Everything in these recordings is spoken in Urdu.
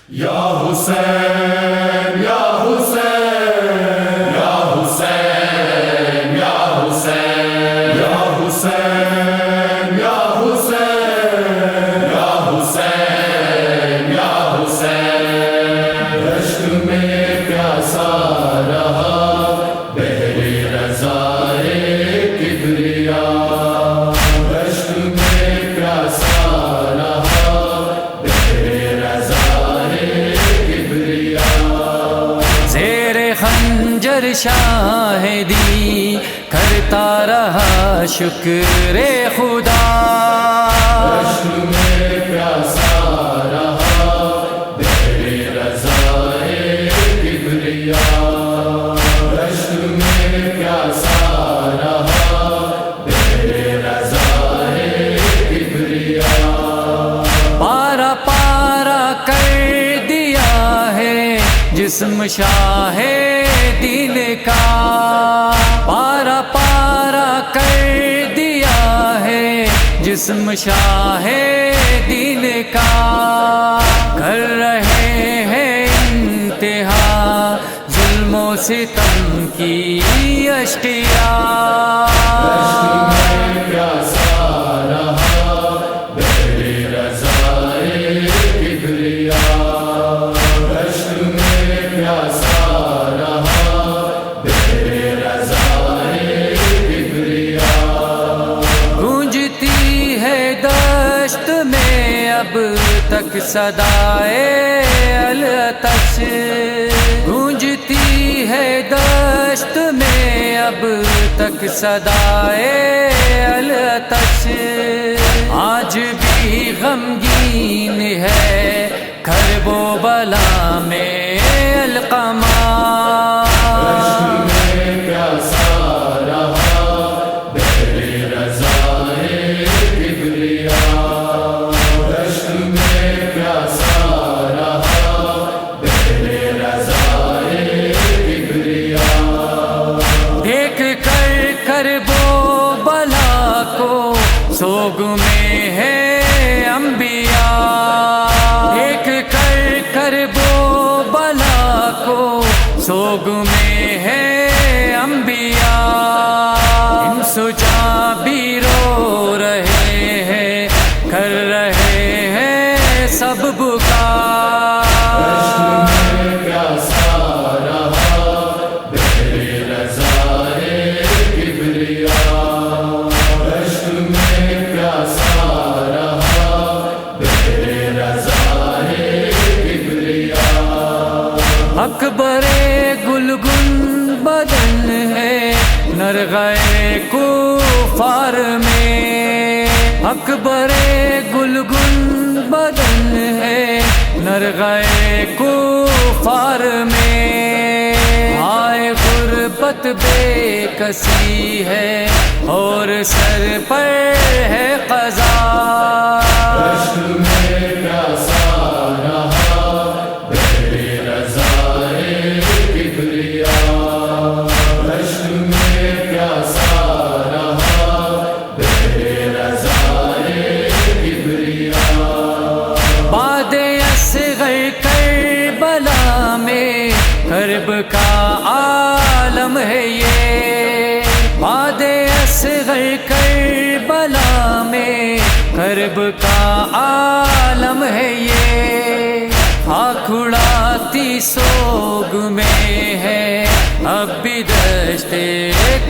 یا حسین یا حسین یا حسین یا حسین یا حسین یا حسین یا حسین یا حسین دشت میں پیاسا رہا بحر رضائے کبریا دشت میں پیاسا رہا بحر رضائے کبریا زیر خنجر شاہدی کرتا رہا شکر خدا دشت میں پیاسا رہا بحر رضائے کبریا دشت میں پیاسا رہا بحر رضائے کبریا پارا پارا کر دیا ہے جسم شاہ دل کا پارا پارا کر دیا ہے جسم شاہ دل کا کر رہے ہیں انتہا ظلم و ستم کی اشکیاء پیاسا رہا بحر رضائے کبریا دشت میں پیاسا رہا بحر رضائے کبریا گونجتی ہے دشت میں اب تک صدائے العطش گونجتی ہے دشت میں اب تک صدائے العطش آج بھی غمگین ہے کرب و بلا میں القمہ پیاسا رہا بحر رضائے کبریا دشت میں پیاسا رہا بحر رضائے کبریا دیکھ کر کرب و بلا کو سوگ میں ہے انبیاء دیکھ کر کرب و بلا کو سوگ میں ہے انبیاء انس و جاں بھی رو رہے ہیں کر رہے ہیں سب بکا پیاسا رہا بحر رضائے کبریا دشت میں پیاسا رہا بحر رضائے کبریا اکبر گلگن بدن ہے نرغے کفار میں اکبر گلگن بدن ہے نرغے کفار میں آئے غربت بے کسی ہے اور سر پر ہے قضا دشت میں پیاسا رہا بحر رضائے کبریا دشت میں پیاسا رہا بحر رضائے کبریا باد اصغر کربلا میں کرب کا عالم ہے یہ باد اصغر کربلا میں کرب کا عالم ہے یہ آنکھ اڑاتی سوگ میں ہے اب بھی دشت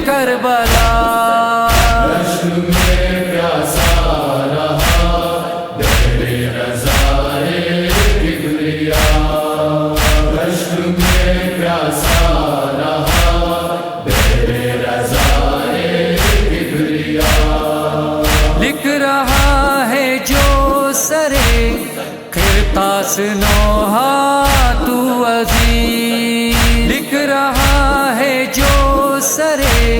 کربلا دشت میں پیاسا رہا بحر رضائے کبریا دشت میں پیاسا رہا بحر رضائے کبریا لکھ رہا ہے جو سرے کرتاس نوحہ تو عزیز لکھ رہا ہے جو سرے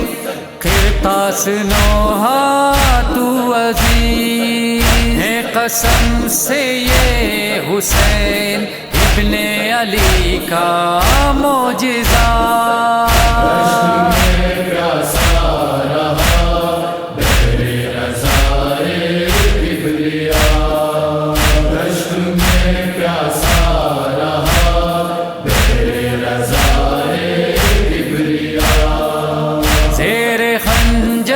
کرتاس نوحہ تو عزیز ہے قسم سے یہ حسین ابن علی کا معجزہ پیاسا رہا بحر رضائے کبریا دشت میں پیاسا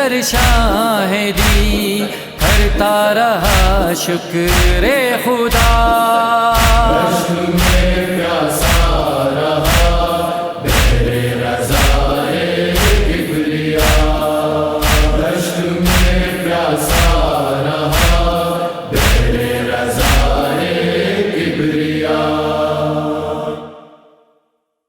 سرشاہدی کرتا رہا شکر خدا. رشک میں